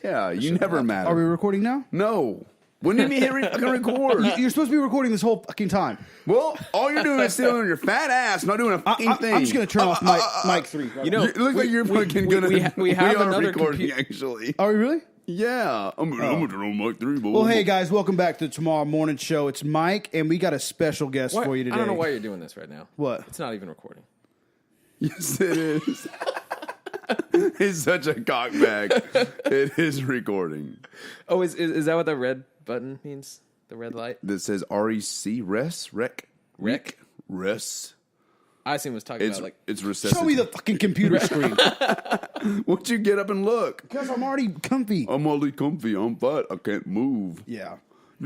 Yeah, you never matter. Are we recording now? No. When did we hit fucking record? You're supposed to be recording this whole fucking time. Well, all you're doing is sitting on your fat ass, not doing a fucking thing. I'm just going to turn off mic 3. Right? You know, It looks like you're fucking gonna. we have are another recording, actually. Are we really? Yeah. I'm gonna turn on mic 3, boy. Well, hey, guys, welcome back to Tomorrow Morning Show. It's Mike, and we got a special guest for you today. I don't know why you're doing this right now. What? It's not even recording. Yes, it is. He's such a cockbag. It is recording. Oh, is that what the red button means? The red light? That says REC, rec. I assume it was talking about, like... It's recessive. Show me the fucking computer screen. Won't you get up and look? Because I'm already comfy. I'm already comfy. I'm fat. I can't move. Yeah.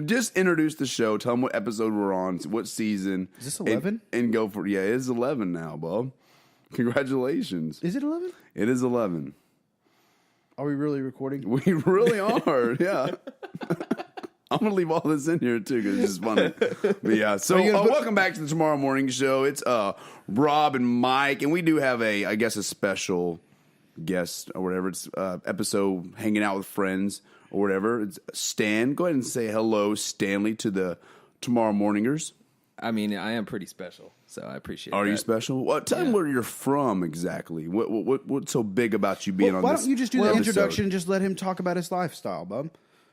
Just introduce the show. Tell them what episode we're on, what season. Is this 11? And go for it. Yeah, it is 11 now, Bob. Congratulations. Is it 11? It is 11. Are we really recording? We really are, yeah. I'm going to leave all this in here, too, because it's just funny. But yeah, so welcome back to the Tomorrow Morning Show. It's Rob and Mike, and we do have a special guest or whatever. It's episode hanging out with friends or whatever. It's Stan. Go ahead and say hello, Stanley, to the Tomorrow Morningers. I mean, I am pretty special, so I appreciate it. Are you special? Well, tell them where you're from exactly. What's so big about you being on this? Why don't you just do the episode? introduction and just let him talk about his lifestyle, bub?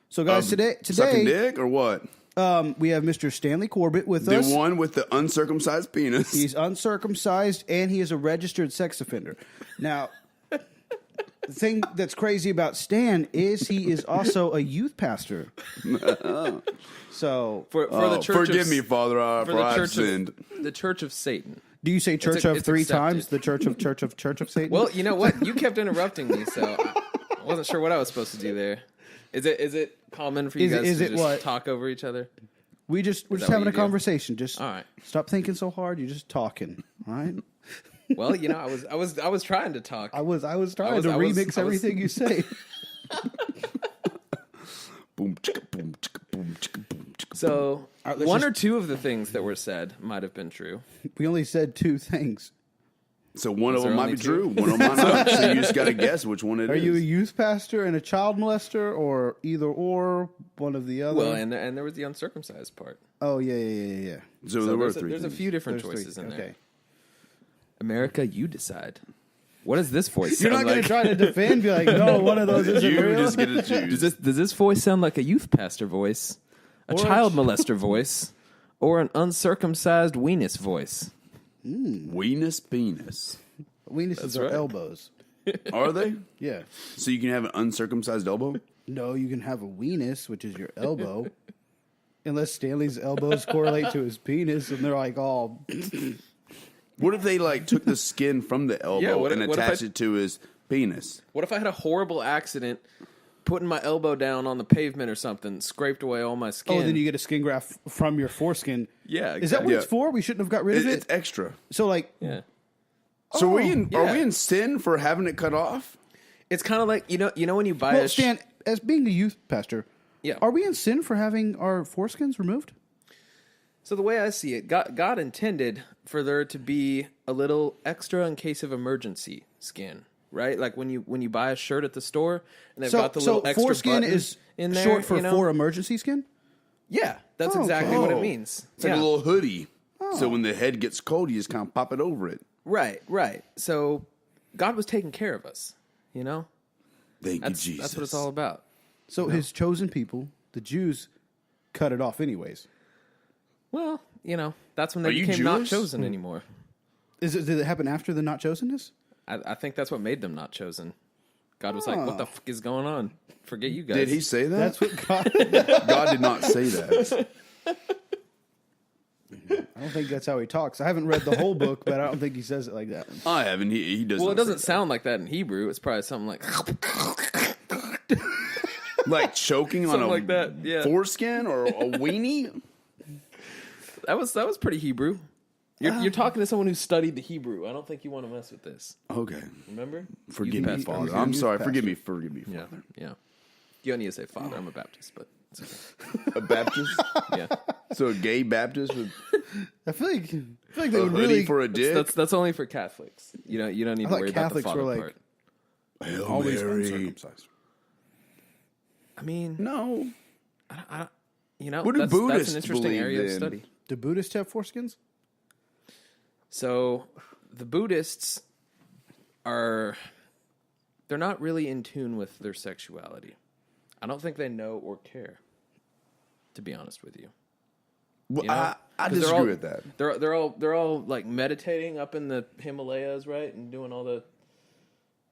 So, guys, today sucking dick or what? We have Mr. Stanley Corbett with us. The one with the uncircumcised penis. He's uncircumcised, and he is a registered sex offender. Now, the thing that's crazy about Stan is he is also a youth pastor. So, for the church forgive me, Father, for I've sinned. The Church of Satan. do you say church of it's three accepted. times? The church of Satan? Well, you know what? You kept interrupting me, so I wasn't sure what I was supposed to do there. Is it common for you guys to just talk over each other? we're just what having you a do? conversation. Just All right. stop thinking so hard. You're just talking. All right. Well, you know, I was trying to talk. I was trying to remix everything you say. Boom, chicka, boom, chicka, boom, chicka, boom, chicka, So right, one or two of the things that were said might have been true. We only said two things. So one of there them might only be two? true. One of them might not. So you just got to guess which one it is. Are you a youth pastor and a child molester, or either or, one of the other? Well, and there was the uncircumcised part. Oh yeah. So there were there's three. there's a things. few different There's choices three. in there. Okay. America, you decide. What does this voice You're sound not going like? to try to defend. Be like, no, one of those isn't You real. just get to choose. Does this voice sound like a youth pastor voice, a Or child molester voice, or an uncircumcised weenus voice? Weenus penis. Weenuses are right. elbows. Are they? Yeah. So you can have an uncircumcised elbow? No, you can have a weenus, which is your elbow, unless Stanley's elbows correlate to his penis, and they're like all. What if they like took the skin from the elbow what and if attached it to his penis? What if I had a horrible accident, putting my elbow down on the pavement or something, scraped away all my skin? Oh, then you get a skin graft from your foreskin. Yeah, Is that what Yeah. it's for? We shouldn't have got rid of It's it. extra. So like, Yeah. So are we yeah. in sin for having it cut off? It's kind of like, you know when you buy well, a... Stan, as being a youth pastor, Yeah. are we in sin for having our foreskins removed? So the way I see it, God intended for there to be a little extra in case of emergency skin, right? Like when you buy a shirt at the store and they've got the little extra foreskin button is in there, short for you know? for emergency skin. Yeah, that's Oh, exactly okay. what Oh. it means. It's like Yeah. a little hoodie. So when the head gets cold, you just kind of pop it over it. Right. So God was taking care of us, you know? Thank you, Jesus. That's what it's all about. So his chosen people, the Jews, cut it off anyways. Well, you know, that's when they Are you became not Jewish? chosen anymore. Did it happen after the not chosenness? I think that's what made them not chosen. God was like, what the fuck is going on? Forget you guys. Did he say that? That's what God. God did not say that. I don't think that's how he talks. I haven't read the whole book, but I don't think he says it like that. I haven't. He doesn't. Well, it doesn't sound like that in Hebrew. It's probably something like... like choking on Something a like that, yeah. foreskin or a weenie. That was pretty Hebrew. You're talking to someone who studied the Hebrew. I don't think you want to mess with this. Okay, Remember? forgive Youth me, pastor. Father. You're a I'm youth sorry. pastor. Forgive me, Yeah, Father. yeah. You don't need to say father. I'm a Baptist, but it's okay. A Baptist, Yeah, so a gay Baptist with I feel like they a would hoodie really. for a dick. that's only for Catholics. You don't need I to thought worry Catholics about the were father like part. Hail always Mary. uncircumcised. I mean, No. What do that's Buddhists an interesting believe area of in? study. Do Buddhists have foreskins? So the Buddhists they're not really in tune with their sexuality. I don't think they know or care, to be honest with you. Well, You know? I 'Cause disagree with that. They're all like meditating up in the Himalayas, right? And doing all the,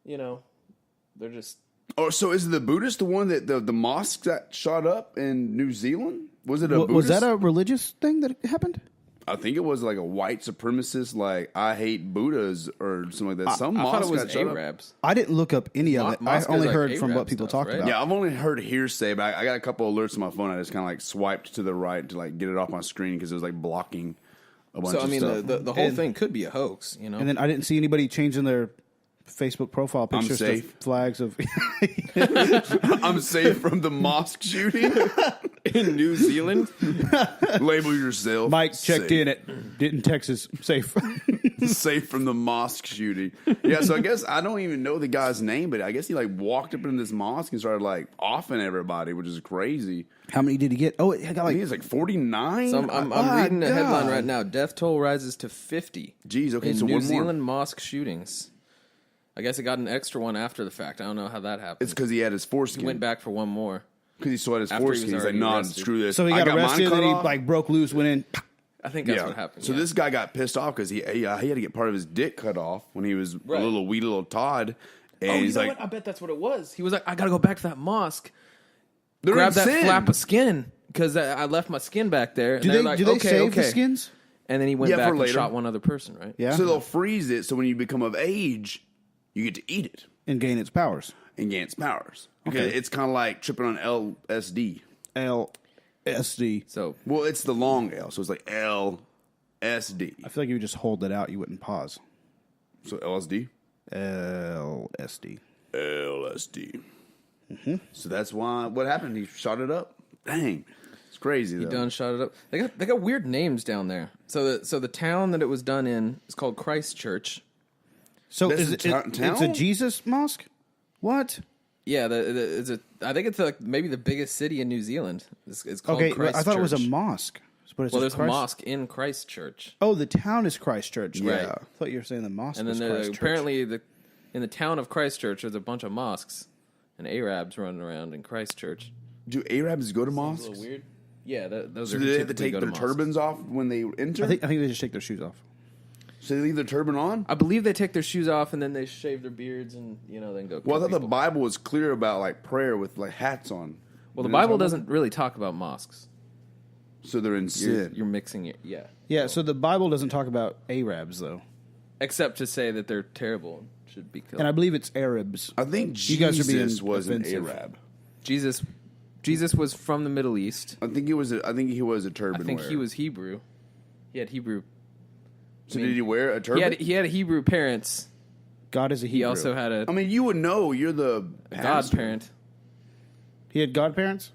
they're just. Oh, so is the Buddhist the one that the mosque that shot up in New Zealand? Was it a Was Buddhist? that a religious thing that happened? I think it was like a white supremacist, like I hate Buddhas or something like that. Some I mosque thought it was got shut up. Arabs. I didn't look up any of it. I Mosque is only like heard from Arab what people stuff, talked right? about. Yeah, I've only heard hearsay, but I got a couple alerts on my phone. I just kind of like swiped to the right to like get it off my screen because it was like blocking a bunch So I of mean, stuff. the whole thing could be a hoax, And then I didn't see anybody changing their Facebook profile pictures to safe. flags of. I'm safe from the mosque shooting. in New Zealand. Label yourself. Mike checked safe. in at Denton, Texas. Safe. Safe from the mosque shooting. Yeah, so I guess I don't even know the guy's name, but I guess he like walked up into this mosque and started like offing everybody, which is crazy. How many did he get? Oh, it got I like. think it's like 49. So I'm My reading a headline God. right now. Death toll rises to 50. Jeez, okay, in so New one more. Zealand mosque shootings. I guess it got an extra one after the fact. I don't know how that happened. It's because he had his He foreskin. went back for one more. Because he still had his After he was foreskin. He's like, already nah, arrested. screw this. So he I got mine arrested cut and he off. like broke loose, went in. I think that's what happened. So yeah. this guy got pissed off because he had to get part of his dick cut off when he was Right. a little wee little Todd. And Oh, he's you know like, what? I bet that's what it was. He was like, I got to go back to that mosque, they're grab in that sin. flap of skin because I left my skin back there. And Do they're they like, do they okay, save okay. the skins? And then he went Yeah, back for and later. shot one other person, right? Yeah. So they'll freeze it so when you become of age, you get to eat it And gain its powers. and gain its powers. Okay. Okay. It's kind of like tripping on LSD. LSD. So Well, it's the long L, so it's like LSD. I feel like you would just hold that out. You wouldn't pause. So LSD? LSD. LSD. So that's why, what happened? He shot it up. Dang. It's crazy, though. done shot it up. They got weird names down there. So the town that it was done in is called Christchurch. So This is is it, a it's town? a Jesus mosque? What? Yeah, I think it's like maybe the biggest city in New Zealand. It's called Okay, Christchurch. I thought it was a mosque. But it's Well, just there's a Christ- mosque in Christchurch, Oh, the town is Christchurch. Right. I thought you were saying the mosque and then was there, Christchurch. apparently in the town of Christchurch, there's a bunch of mosques and Arabs running around in Christchurch. Do Arabs go to It's a mosques? little weird. Yeah, those So are. do they have to typically take go to their mosques. turbans off when they enter? I think they just take their shoes off. So they leave their turban on? I believe they take their shoes off and then they shave their beards and then go. Well, I kill thought the people. Bible was clear about like prayer with like hats on. Well, the You know what I'm Bible talking doesn't really talk about mosques. about? So they're in sin. You're mixing it, yeah. Yeah, so the Bible doesn't talk about Arabs, though. Except to say that they're terrible, should be killed. And I believe it's Arabs. I think You guys are being Jesus was offensive. an Arab. Jesus was from the Middle East. I think he was a turban I think wearer. he was Hebrew. He had Hebrew. So did he wear a turban? He had Hebrew parents. God is a Hebrew. He also had a I mean, you would know. You're the pastor. godparent. He had godparents?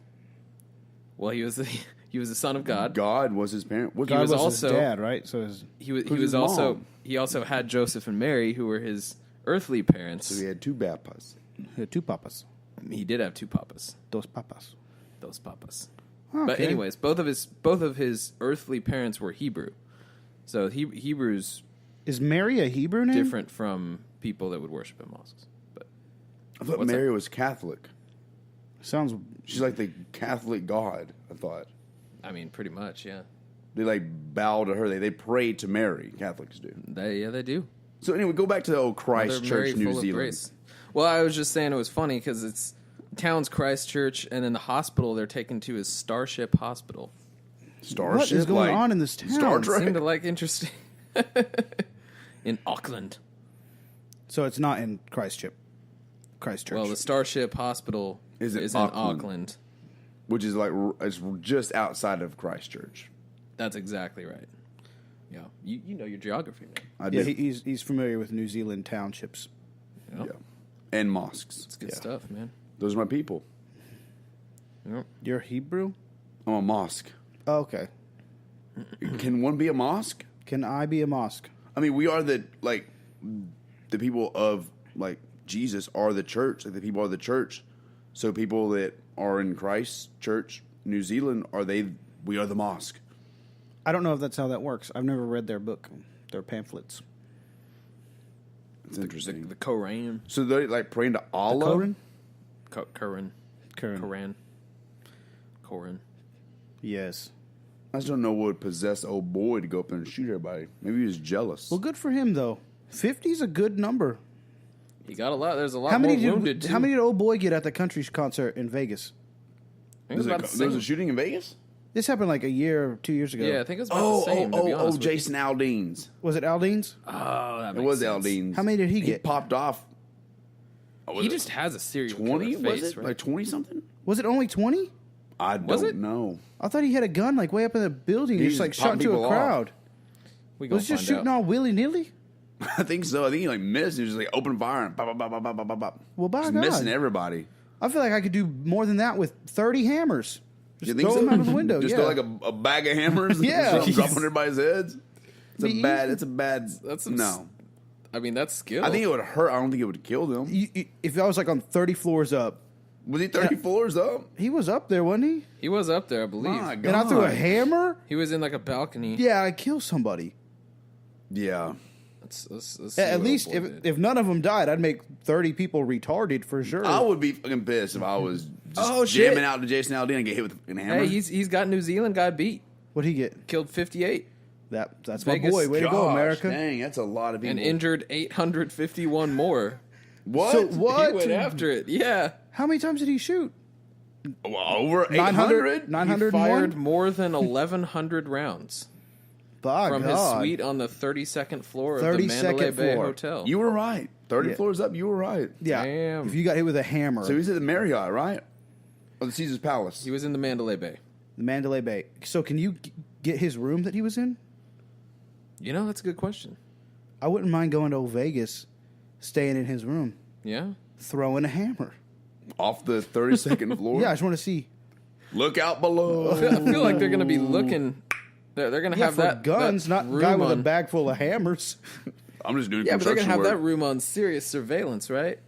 Well, he was the son of God. God was his parent. Was God was was also- his dad, right? So his, He was Who's his also mom? he also had Joseph and Mary, who were his earthly parents. So he had two papas. he had two papas. He did have two papas. Dos papas. Those papas. But Okay. anyways, both of his earthly parents were Hebrew. So Hebrews Is Mary a Hebrew name? different from people that would worship in mosques. But I thought What's Mary was Catholic. Sounds. She's like the Catholic God. I thought I mean, pretty much, yeah. they like bow to her. They pray to Mary. Catholics do. They do. So anyway, go back to the old They're Christ very Church, New full of Zealand. grace. Well, I was just saying it was funny because it's town's Christchurch, and then the hospital they're taken to is Starship Hospital. Starship. What is going like on in this town? Star Trek. Seemed to like interesting in Auckland. So it's not in Christchurch. Christchurch. Well, the Starship Hospital Is is it in Auckland? Auckland. Which is like it's just outside of Christchurch. That's exactly right. Yeah, you know your geography, man. I yeah, do. he's familiar with New Zealand townships. You know? Yeah. And mosques. It's good Yeah. stuff, man. Those are my people. You know? You're Hebrew? I'm a mosque. Oh, okay. Can one be a mosque? Can I be a mosque? I mean, we are the people of like Jesus are the church. Like the people are the church. So people that are in Christchurch, New Zealand, we are the mosque. I don't know if that's how that works. I've never read their book, their pamphlets. It's interesting. The Koran. So they're like praying to Allah? Koran? Koran. Yes. I just don't know what would possess old boy to go up there and shoot everybody. Maybe he was jealous. Well, good for him, though. 50 is a good number. He got a lot. There's a lot more wounded, too. How many did old boy get at the country's concert in Vegas? I think it was there was a shooting in Vegas? This happened like a year or 2 years ago. Yeah, I think it was about the same, to be honest with you. Jason Aldean's. Was it Aldean's? Oh, that It makes was sense. Aldean's. How many did he He get? popped off. He just has a serial 20? killer Was face, it? right? Like 20 something? Was it only 20? I Was don't it? know. I thought he had a gun like way up in the building. He He just like just shot popped into a people crowd. We Was he just shooting all willy-nilly? I think so. I think he like missed. He was just like open fire and bop, bop, bop, bop, bop, bop, bop. Well, by Just God. missing everybody. I feel like I could do more than that with 30 hammers. You Just think throw so? them out of the window. Just yeah. throw like a bag of hammers Yeah. and drop on everybody's heads? It's Be a bad. That's some no. I mean, that's skill. I think it would hurt. I don't think it would kill them. If I was like on 30 floors up, Was he 30 floors up? he was up there, wasn't he? he was up there, I believe. My God. And I threw a hammer? He was in like a balcony. Yeah, I'd kill somebody. Yeah. Let's see At what least old boy did. if none of them died, I'd make 30 people retarded for sure. I would be fucking pissed if I was just Oh, shit. jamming out to Jason Aldean and get hit with a hammer. Hey, he's got New Zealand guy beat. What'd he get? Killed 58 That's Vegas. my boy. Way to go, Gosh, America. Dang, that's a lot of people. and injured 851 more. What? So what? He went after it. Yeah. How many times did he shoot? Well, over 900? 800? He 901? fired more than 1,100 rounds By from God. his suite on the 32nd floor of the 32nd Mandalay Bay floor. Hotel. You were right. 30 Yeah. floors up, you were right. Yeah. Damn. If you got hit with a hammer, So he's at the Marriott, right? Or the Caesar's Palace. He was in the Mandalay Bay. the Mandalay Bay. So can you get his room that he was in? You know, that's a good question. I wouldn't mind going to Vegas, staying in his room, Yeah. throwing a hammer. Off the 32nd floor? Yeah, I just want to see. Look out below. I feel like they're going to be looking. They're going to Yeah, have for that guns, that not room guy with a on, bag full of hammers. I'm just doing Yeah, but they're going construction to have work. that room on serious surveillance, right?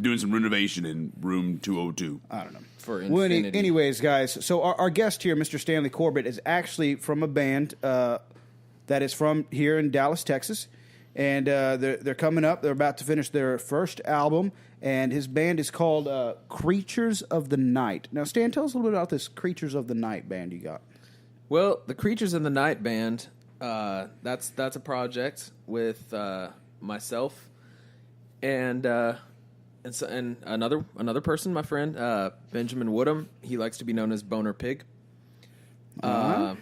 Doing some renovation in room 202. I don't know. For Well, infinity. anyways, guys, so our guest here, Mr. Stanley Corbett, is actually from a band that is from here in Dallas, Texas. And they're coming up. They're about to finish their first album. And his band is called Creatures of the Night. Now, Stan, tell us a little bit about this Creatures of the Night band you got. Well, the Creatures in the Night band, that's a project with myself and another person, my friend, Benjamin Woodham. He likes to be known as Boner Pig. And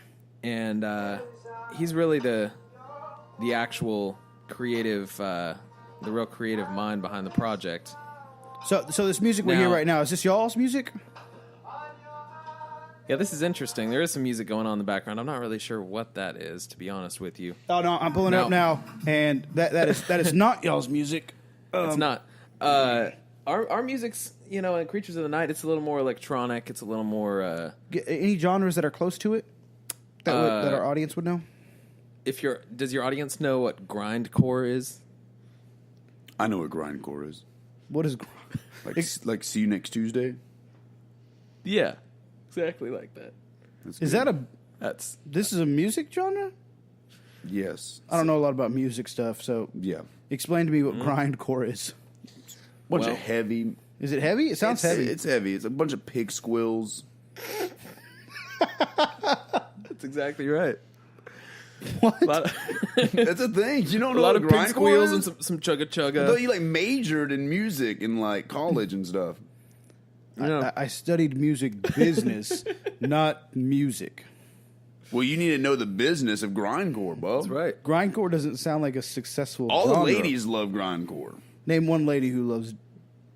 he's really the actual creative, the real creative mind behind the project. So this music we hear Now- right now, is this y'all's music? Yeah, this is interesting. There is some music going on in the background. I'm not really sure what that is, to be honest with you. Oh, no, I'm pulling it No. up now. And that is not y'all's music. It's not. Our music's, in Creatures of the Night, it's a little more electronic. It's a little more. Any genres that are close to it that our audience would know? Does your audience know what grindcore is? I know what grindcore is. What is... Like see you next Tuesday? Yeah, exactly like that. That's Is good. that this is a music genre? Yes. I don't know a lot about music stuff, so Yeah. explain to me what grindcore is. Bunch Well- of heavy. Is it heavy? It sounds heavy. It's heavy. It's a bunch of pig squills. That's exactly right. What? A lot of, That's a thing. You don't a know lot what of pig grindcore squeals is? and some chugga I thought chugga. you like majored in music in like college and stuff. I studied music business, not music. Well, you need to know the business of grindcore, bub. That's right. Grindcore doesn't sound like a successful All genre. the ladies love grindcore. Name one lady who loves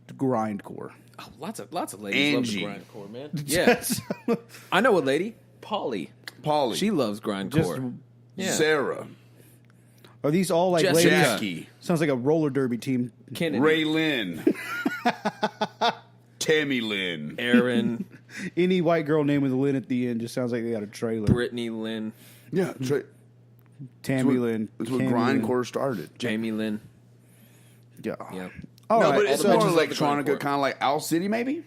grindcore. Oh, lots of ladies Angie. love the grindcore, man. Yeah, I know a lady, Polly. Polly. She loves grindcore. Yeah. Sarah. Are these all like Jessica. ladies? Jackie. Sounds like a roller derby team. Kennedy, Ray Lynn. Tammy Lynn. Aaron, Any white girl name with a Lynn at the end just sounds like they got a trailer. Brittany Lynn, Yeah. Tammy Lynn. That's what Cammy grindcore started. Jamie Lynn. Lynn. Yeah. Yeah. All No, right, but it's so- more bitches love the electronica, grindcore. kind of like Owl City, maybe?